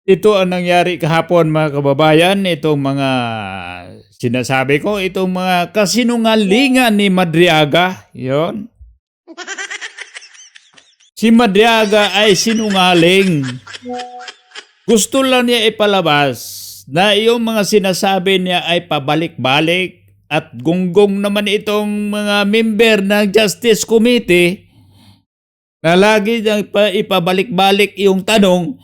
Ito ang nangyari kahapon mga kababayan, itong mga sinasabi ko, itong mga kasinungalingan ni Madriaga. Yon. Si Madriaga ay sinungaling. Gusto lang niya ipalabas na yung mga sinasabi niya ay pabalik-balik at gunggong naman itong mga member ng Justice Committee na lagi niyang ipabalik-balik yung tanong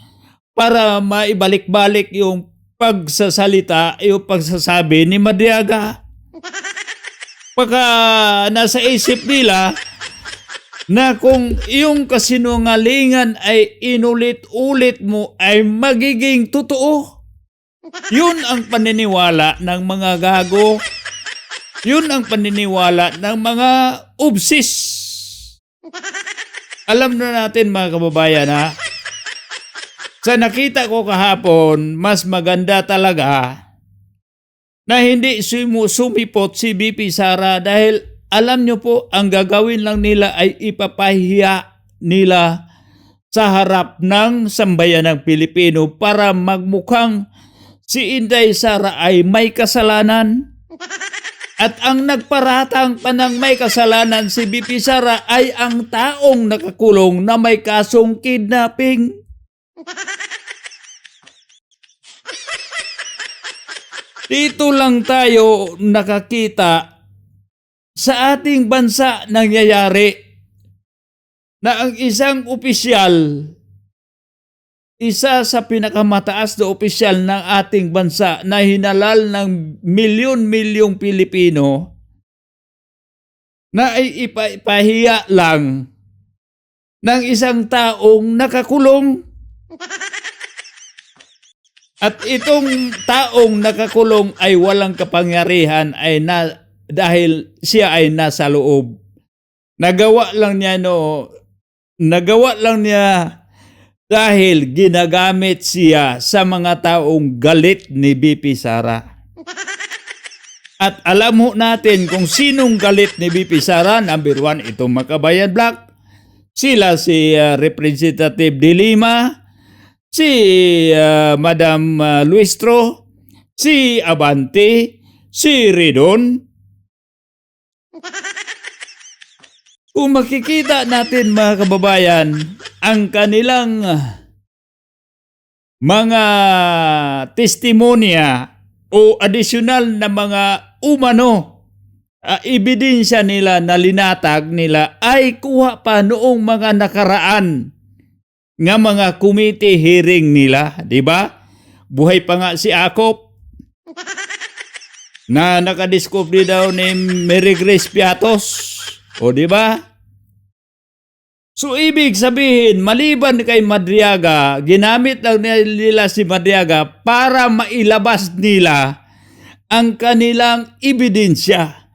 para maibalik-balik yung pagsasalita, yung pagsasabi ni Madriaga. Pagka nasa isip nila na kung yung kasinungalingan ay inulit-ulit mo ay magiging totoo. Yun ang paniniwala ng mga gago. Yun ang paniniwala ng mga ubsis. Alam na natin mga kababayan ha, sa nakita ko kahapon, mas maganda talaga na hindi sumipot si BP Sara dahil alam nyo po, ang gagawin lang nila ay ipapahiya nila sa harap ng sambayanang Pilipino para magmukhang si Inday Sara ay may kasalanan. At ang nagparatang pa ng may kasalanan si BP Sara ay ang taong nakakulong na may kasong kidnapping. Dito lang tayo nakakita sa ating bansa nangyayari na ang isang opisyal, isa sa pinakamataas na opisyal ng ating bansa na hinalal ng milyon-milyong Pilipino na ay ipahiya lang ng isang taong nakakulong. At itong taong nakakulong ay walang kapangyarihan ay dahil siya ay nasa loob. Nagawa lang niya dahil ginagamit siya sa mga taong galit ni BP Sara. At alam mo natin kung sinong galit ni BP Sara. Number 1, itong Makabayan Black. Sila si Representative De Lima, si Madam Luistro, si Abante, si Redon. Kung makikita natin mga kababayan, ang kanilang mga testimonya o additional na mga ebidensya nila na linatag nila ay kuha pa noong mga nakaraan nga mga committee hearing nila, di ba? Buhay pa nga si Akop na nakadiscovery daw ni Mary Grace Piatos. O di ba? So ibig sabihin, maliban kay Madriaga, ginamit lang nila si Madriaga para mailabas nila ang kanilang ebidensya.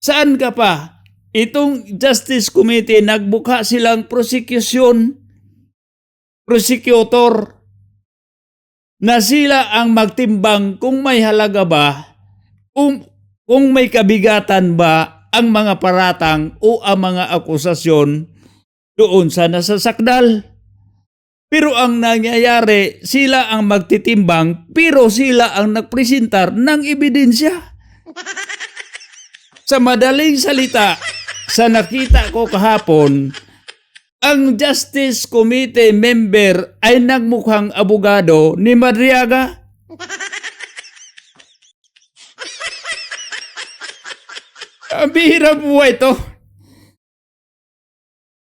Saan ka pa? Itong Justice Committee, nagbuka silang prosecutor na sila ang magtimbang kung may halaga ba, kung may kabigatan ba ang mga paratang o ang mga akusasyon doon sa nasasakdal. Pero ang nangyayari, sila ang magtitimbang pero sila ang nagpresentar ng ebidensya. Sa madaling salita, sa nakita ko kahapon, ang Justice Committee member ay nagmukhang abogado ni Madriaga. Ang bihira buhay ito.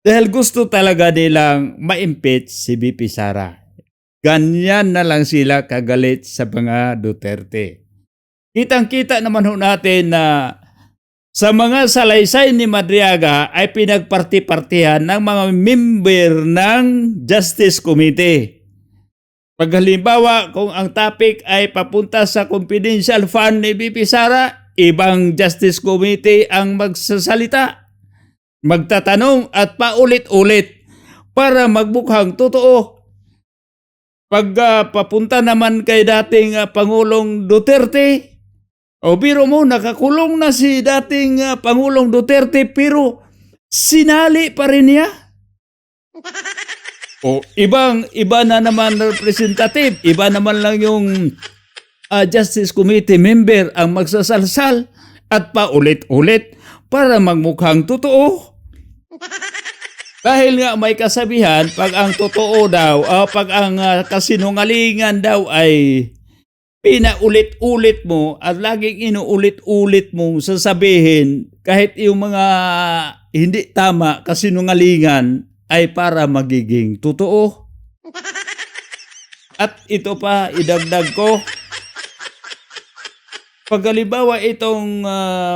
Dahil gusto talaga nilang ma-impeach si BP Sara. Ganyan na lang sila kagalit sa mga Duterte. Kitang-kita naman ho natin na sa mga salaysay ni Madriaga ay pinagparti-partihan ng mga member ng Justice Committee. Pag halimbawa kung ang topic ay papunta sa confidential fund ni BP Sara, ibang Justice Committee ang magsasalita, magtatanong at paulit-ulit para magbukhang totoo. Pag papunta naman kay dating Pangulong Duterte, o biro mo, nakakulong na si dating Pangulong Duterte pero sinali pa rin niya. Iba na naman representative, iba naman lang yung Justice Committee member ang magsasalsal at paulit-ulit para magmukhang totoo. Dahil nga may kasabihan, pag ang totoo daw, pag ang kasinungalingan daw ay pinaulit-ulit mo at laging inuulit-ulit mong sasabihin kahit yung mga hindi tama kasinungalingan ay para magiging totoo. At ito pa, idagdag ko, pag halimbawa itong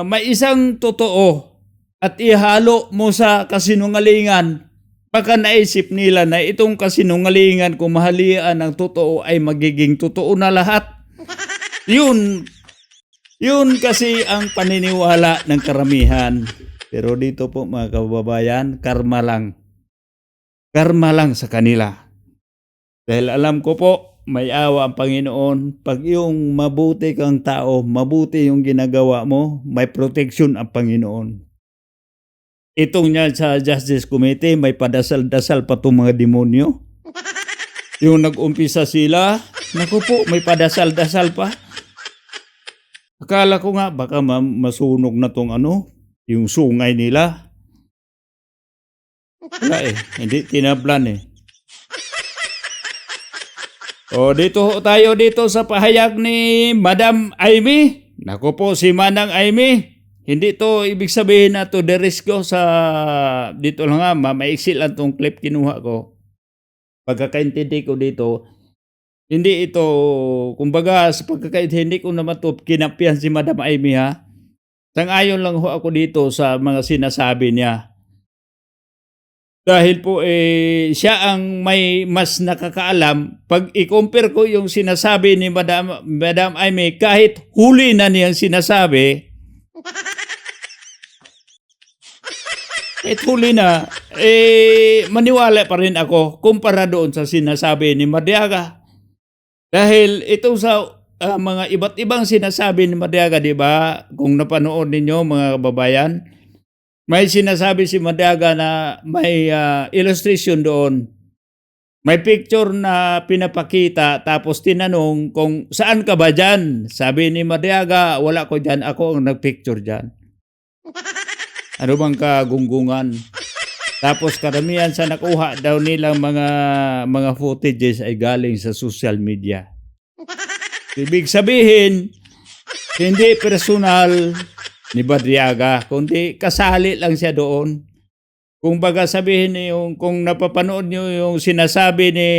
may isang totoo at ihalo mo sa kasinungalingan, baka naisip nila na itong kasinungalingan kung mahalian ng totoo ay magiging totoo na lahat. Yun kasi ang paniniwala ng karamihan. Pero dito po mga kababayan, karma lang. Karma lang sa kanila. Dahil alam ko po, may awa ang Panginoon. Pag yung mabuti kang tao, mabuti yung ginagawa mo, may protection ang Panginoon. Itong niya sa Justice Committee, may padasal-dasal pa itong mga demonyo. Yung nag-umpisa sila, naku po, may padasal-dasal pa. Akala ko nga, baka masunog na tong yung sungay nila. Wala hindi tinablan dito tayo dito sa pahayag ni Madam Amy. Naku po, si Manang Amy. Hindi to ibig sabihin na to the risk ko sa dito lang maiksi lang tong clip kinuha ko. Pagkakaintindi ko dito, hindi ito, kumbaga sa pagkakaintindi ko naman to kinapyan si Madam Amy ha. Sang-ayon lang ho ako dito sa mga sinasabi niya. Dahil po siya ang may mas nakakaalam. Pag i-compare ko yung sinasabi ni Madam Amy, kahit huli na niyang sinasabi, huli na, maniwala pa rin ako kumpara doon sa sinasabi ni Madiaga. Dahil ito sa mga iba't ibang sinasabi ni Madiaga, di ba? Kung napanood ninyo mga kababayan, may sinasabi si Madiaga na may illustration doon. May picture na pinapakita tapos tinanong kung saan ka ba dyan? Sabi ni Madiaga, wala ko dyan, ako ang nagpicture dyan. Ano bang kagunggungan? Tapos karamihan sa nakuha daw nilang mga footages ay galing sa social media. Ibig sabihin, hindi personal ni Madiaga, kundi kasali lang siya doon. Kung baga sabihin yung kung napapanood niyo yung sinasabi ni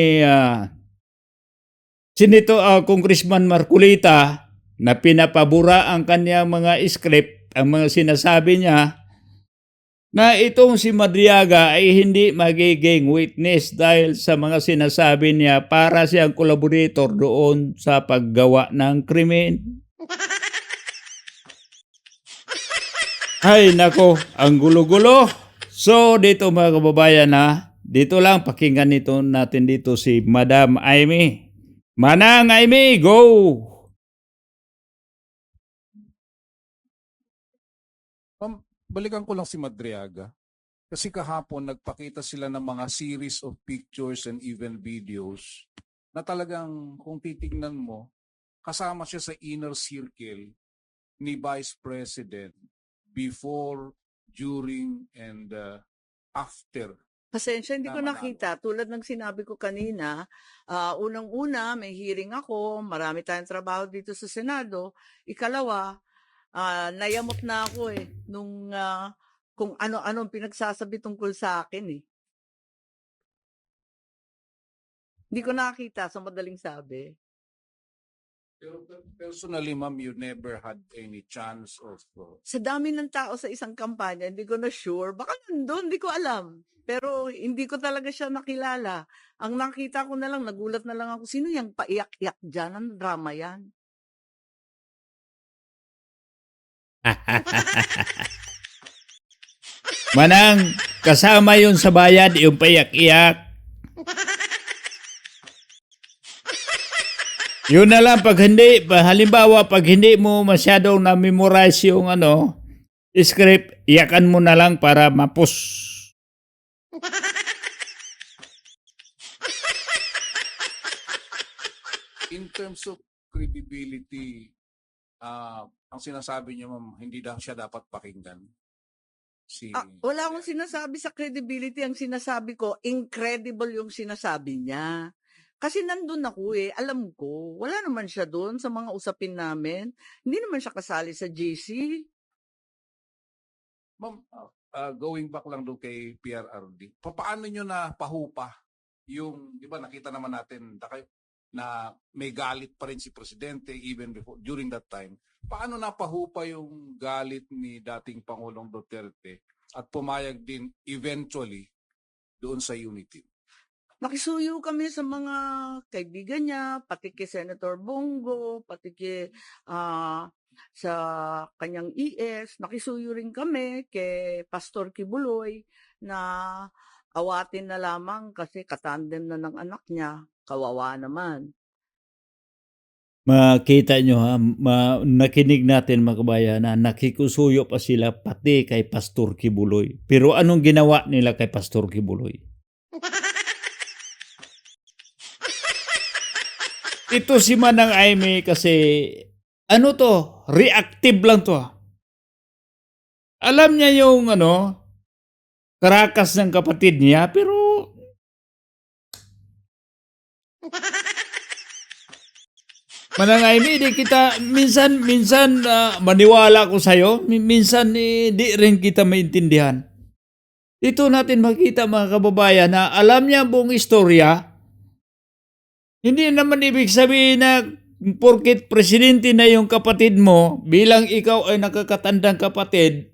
Congressman Marcolita na pinapabura ang kanyang mga script, ang mga sinasabi niya, na itong si Madiaga ay hindi magiging witness dahil sa mga sinasabi niya para siyang collaborator doon sa paggawa ng krimen. Ay nako, ang gulo-gulo. So dito mga kababayan dito lang pakinggan natin dito si Madam Amy. Manang Amy, go! Balikan ko lang si Madriaga. Kasi kahapon nagpakita sila ng mga series of pictures and even videos na talagang kung titignan mo, kasama siya sa inner circle ni Vice President before, during, and after. Pasensya, hindi ko Tama na. nakita. Tulad ng sinabi ko kanina, unang-una, may hearing ako, marami tayong trabaho dito sa Senado. Ikalawa, nayamot na ako nung kung ano-anong pinagsasabi tungkol sa akin Hindi ko nakita sa madaling sabi. Pero personally, ma'am, you never had any chance of... Sa dami ng tao sa isang kampanya, hindi ko na sure. Baka nandun, hindi ko alam. Pero hindi ko talaga siya nakilala. Ang nakita ko na lang, nagulat na lang ako, sino yung paiyak-iyak dyan? Ang drama yan. Manang, kasama yun sa bayad, yung paiyak-iyak. Yun na lang, halimbawa, pag hindi mo masyadong na-memorize yung script, iyakan mo na lang para mapus. in terms of credibility, ang sinasabi niyo, ma'am, hindi daw siya dapat pakinggan. Wala akong sinasabi sa credibility. Ang sinasabi ko, incredible yung sinasabi niya. Kasi nandun ako alam ko. Wala naman siya doon sa mga usapin namin. Hindi naman siya kasali sa GC. Ma'am, going back lang doon kay PRRD, paano nyo na pahupa yung, di ba nakita naman natin na may galit pa rin si Presidente even before, during that time. Paano napahupa yung galit ni dating Pangulong Duterte at pumayag din eventually doon sa unity? Nakisuyo kami sa mga kaibigan niya, pati kay Senator Bongo, pati kay sa kanyang ES. Nakisuyo rin kami kay Pastor Kibuloy na awatin na lamang kasi katandem na ng anak niya. Kawawa naman. Makita nyo ha, nakinig natin mga kabayan na nakikusuyo pa sila pati kay Pastor Kibuloy. Pero anong ginawa nila kay Pastor Kibuloy? Ito si Manang Aimee kasi ano to, reactive lang to. Alam niya yung karakas ng kapatid niya pero Manang Aimee, di kita minsan maniwala ko sa'yo, minsan di rin kita maintindihan. Dito natin makita mga kababayan na alam niya buong istorya. Hindi naman ibig sabihin na porket presidente na yung kapatid mo, bilang ikaw ay nakakatandang kapatid,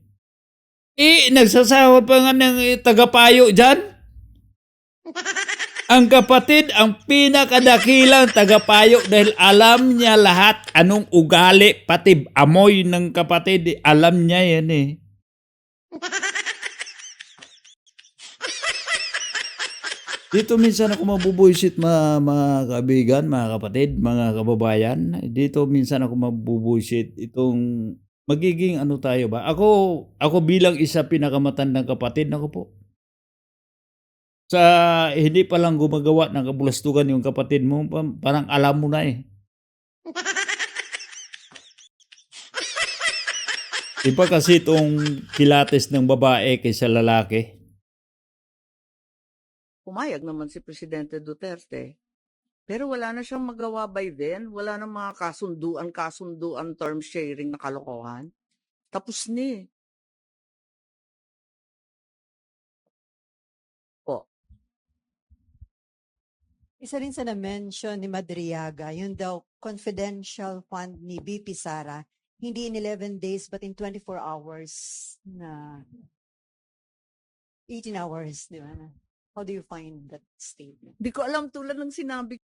nagsasawa pa nga ng tagapayo dyan? Ang kapatid, ang pinakadakilang tagapayo dahil alam niya lahat anong ugali, pati amoy ng kapatid. Alam niya yan Dito minsan ako mabubuisit mga kaibigan, mga kapatid, mga kababayan. Dito minsan ako mabubuisit itong magiging tayo ba? Ako bilang isa pinakamatandang kapatid, ako po. Sa hindi pa lang gumagawa ng kabulastugan yung kapatid mo, parang alam mo na Iba kasi itong kilates ng babae kaysa lalaki. Pumayag naman si Presidente Duterte. Pero wala na siyang magawa by then. Wala na mga kasunduan, term sharing na kalokohan. Tapos ni. Isa rin sa na-mention ni Madriaga, yun daw confidential fund ni BP Sara, hindi in 11 days but in 24 hours na 18 hours, di ba? How do you find that statement? Di ko alam tulad ng sinabi.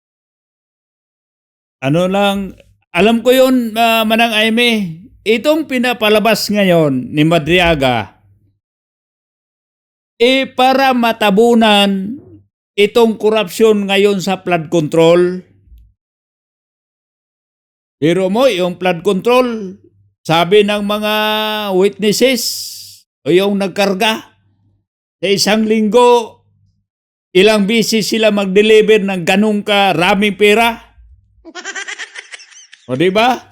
Alam ko yun, Manang Aimee. Itong pinapalabas ngayon ni Madriaga, para matabunan itong korupsyon ngayon sa flood control. Pero mo, yung flood control, sabi ng mga witnesses, o yung nagkarga, sa isang linggo, ilang beses sila mag-deliver ng ganong karaming pera. O diba?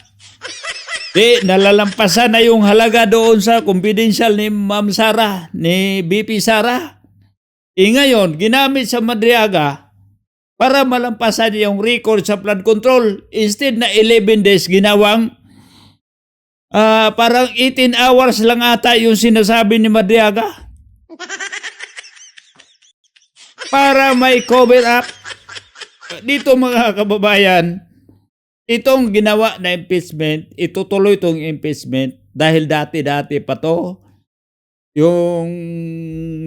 Nalalampasan na yung halaga doon sa confidential ni Ma'am Sara, ni BP Sara. Ngayon, ginamit sa Madriaga para malampasan yung record sa flood control. Instead na 11 days, ginawang parang 18 hours lang ata yung sinasabi ni Madriaga. Para may cover up. Dito mga kababayan, itong ginawa na impeachment, itutuloy itong impeachment dahil dati-dati pa to. Yung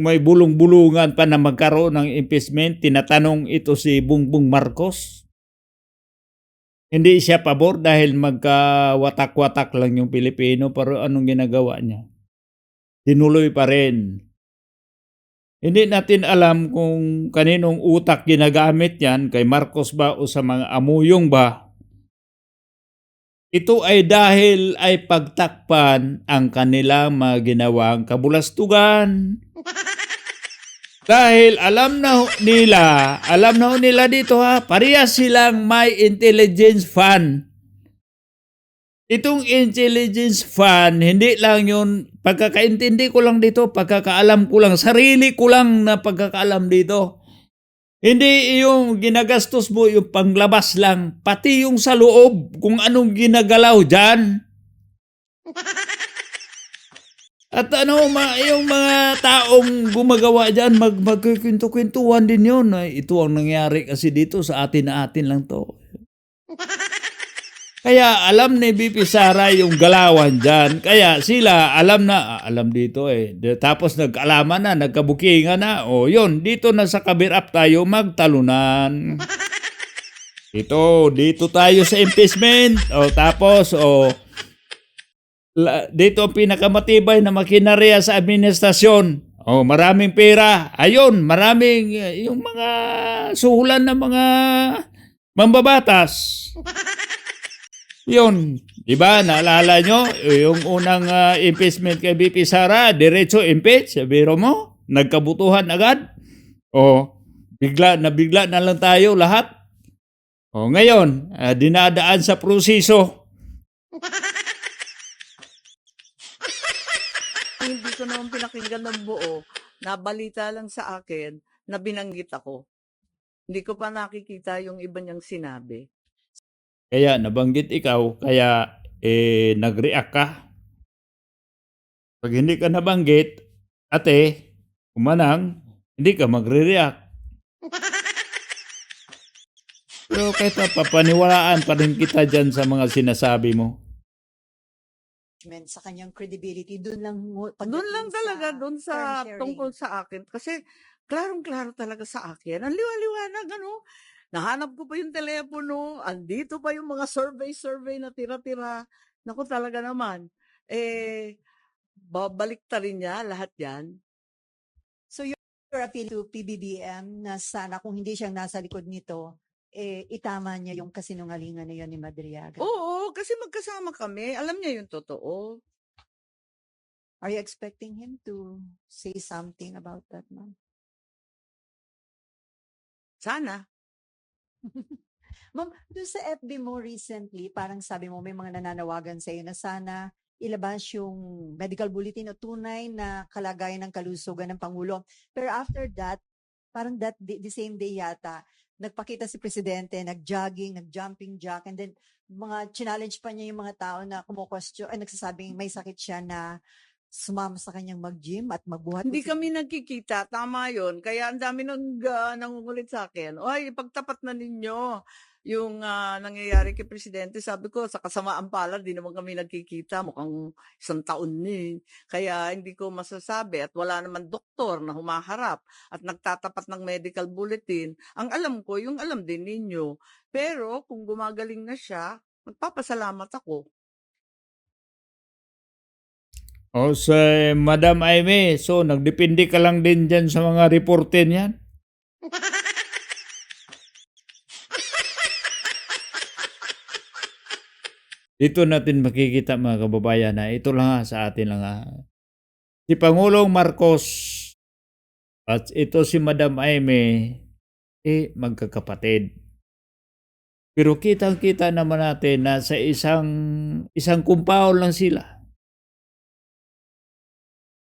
may bulong-bulungan pa na magkaroon ng impeachment, tinatanong ito si Bongbong Marcos. Hindi siya pabor dahil magkawatak-watak lang yung Pilipino, pero anong ginagawa niya? Tinuloy pa rin. Hindi natin alam kung kaninong utak ginagamit yan, kay Marcos ba o sa mga amuyong ba. Ito ay dahil ay pagtakpan ang kanilang mga ginawang kabulastugan. Dahil alam na nila dito ha, parehas silang may intelligence fund. Itong intelligence fund, hindi lang yun, pagkakaintindi ko lang dito, pagkakaalam ko lang, sarili ko lang na pagkakaalam dito. Hindi yung ginagastos mo, yung panglabas lang, pati yung sa loob, kung anong ginagalaw dyan. At yung mga taong gumagawa dyan, magkikwento-kwentuhan din yun. Ay, ito ang nangyari kasi dito sa atin na atin lang to. Kaya alam ni BP Sara yung galawan dyan. Kaya sila alam dito eh. Tapos nag-alaman na, nagkabukingan na. O yun, dito na sa kabirap tayo magtalunan. Dito tayo sa impeachment. O tapos, dito ang pinakamatibay na makinarya sa administrasyon. O maraming pera. Ayun, maraming yung mga suhulan ng mga mambabatas. Yun, di ba? Naalala nyo, yung unang impeachment kay BP Sara, diretso impeach, biro mo, nagkabutuhan agad. O, bigla na lang tayo lahat. O, ngayon, dinadaan sa proseso. Hindi ko naman pinakinggan ng buo. Nabalita lang sa akin na binanggit ako. Hindi ko pa nakikita yung iba niyang sinabi. Kaya nabanggit ikaw, kaya nag-react ka. Pag hindi ka nabanggit, ate, umanang, hindi ka magre-react. Pero kahit papaniwalaan pa rin kita dyan sa mga sinasabi mo. Sa kanyang credibility, doon lang Doon lang talaga, doon sa term sharing. tungkol sa akin. Kasi klarong-klaro talaga sa akin. Ang liwa-liwanag, Nahanap ko pa yung telepono, andito pa yung mga survey na tira-tira. Naku talaga naman. Babalik ta rin niya lahat yan. So your appeal to PBBM na sana kung hindi siyang nasa likod nito, itama niya yung kasinungalingan na yun ni Madriaga. Oo, kasi magkasama kami. Alam niya yung totoo. Are you expecting him to say something about that, ma'am? Sana. Ma'am, doon sa FB mo recently, parang sabi mo may mga nananawagan sa iyo na sana ilabas yung medical bulletin o tunay na kalagayan ng kalusugan ng Pangulo. Pero after that, parang the same day yata, nagpakita si Presidente, nag-jogging, nag-jumping jack, and then mga challenge pa niya yung mga tao na kumukwestiyon, nagsasabing may sakit siya na sumama sa kanyang mag-gym at magbuhat. Hindi kami nagkikita. Tama yun. Kaya ang dami nangungulit sa akin. Oy, pagtapat na ninyo yung nangyayari kay Presidente. Sabi ko, sa kasamaan pala, di naman kami nagkikita. Mukhang 1 taon ni. Kaya hindi ko masasabi. At wala naman doktor na humaharap at nagtatapat ng medical bulletin. Ang alam ko, yung alam din ninyo. Pero kung gumagaling na siya, magpapasalamat ako. O sa Madam Aimee, so nagdepende ka lang din dyan sa mga reporter niyan. Dito natin makikita mga kababayan na ito lang sa atin lang si Pangulong Marcos at ito si Madam Aimee magkakapatid. Pero kitang-kita naman natin na sa isang compound lang sila.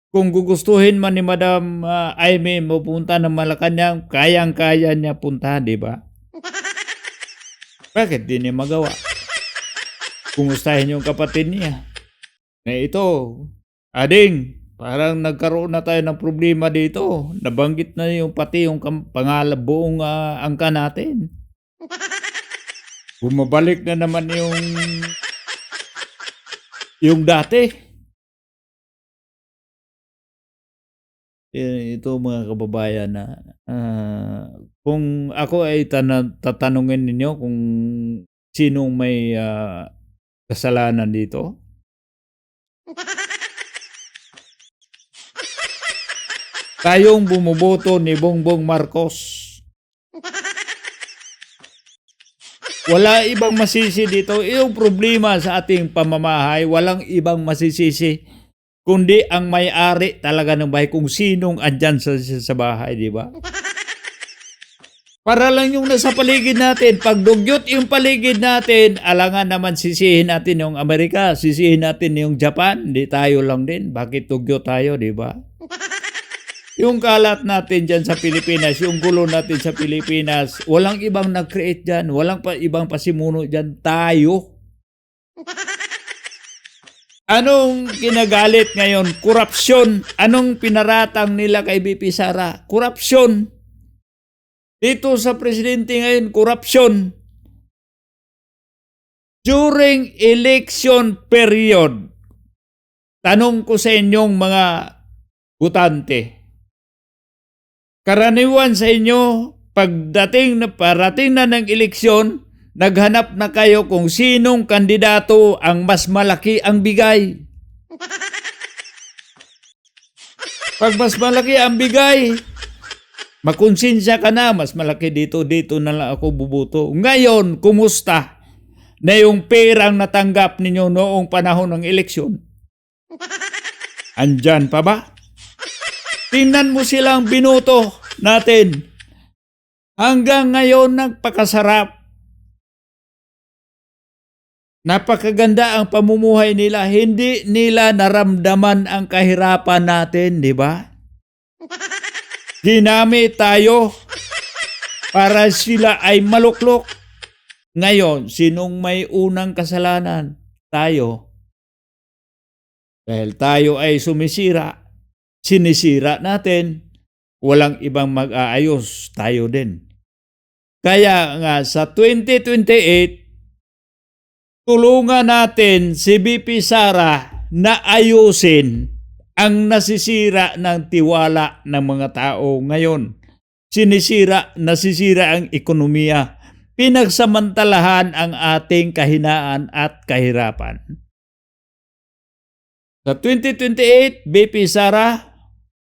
Kung gugustuhin man ni Madam Aimee mapunta ng Malacanang, kayang-kaya niya punta, di ba? Bakit di niya magawa? Kumustahin yung kapatid niya. Na ito, ading, parang nagkaroon na tayo ng problema dito. Nabanggit na yung pati yung buong angka natin. Bumabalik na naman yung dati. Ito mga kababayan na kung ako ay tatanungin ninyo kung sinong may kasalanan dito. Tayong bumuboto ni Bongbong Marcos. Wala ibang masisi dito. Yung problema sa ating pamamahay, walang ibang masisisi kundi ang may-ari talaga ng bahay kung sinong andyan sa bahay, di ba? Para lang yung nasa paligid natin. Pag dugyot yung paligid natin, alangan naman sisihin natin yung Amerika, sisihin natin yung Japan, di tayo lang din. Bakit dugyot tayo, di ba? Yung kalat natin dyan sa Pilipinas, yung gulo natin sa Pilipinas, walang ibang nag-create dyan, walang ibang pasimuno dyan, tayo. Anong kinagalit ngayon? Korupsyon. Anong pinaratang nila kay BP Sara? Korupsyon. Dito sa presidente ngayon, korupsyon. During election period, tanong ko sa inyong mga butante, karaniwan sa inyo, parating na ng eleksyon, naghanap na kayo kung sinong kandidato ang mas malaki ang bigay. Pag mas malaki ang bigay, makonsensya ka na, mas malaki dito na lang ako bubuto. Ngayon, kumusta na yung perang natanggap ninyo noong panahon ng eleksyon? Andyan pa ba? Tingnan mo silang binuto natin. Hanggang ngayon, nagpakasarap. Napakaganda ang pamumuhay nila. Hindi nila naramdaman ang kahirapan natin, di ba? Ginamit tayo para sila ay maluklok. Ngayon, sinong may unang kasalanan? Tayo. Dahil tayo ay sumisira, sinisira natin, walang ibang mag-aayos, tayo din. Kaya nga sa 2028, tulungan natin si BP Sara na ayusin ang nasisira ng tiwala ng mga tao ngayon. Nasisira ang ekonomiya. Pinagsamantalahan ang ating kahinaan at kahirapan. Sa 2028, BP Sara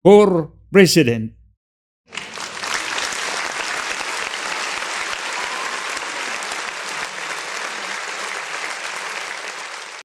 for President.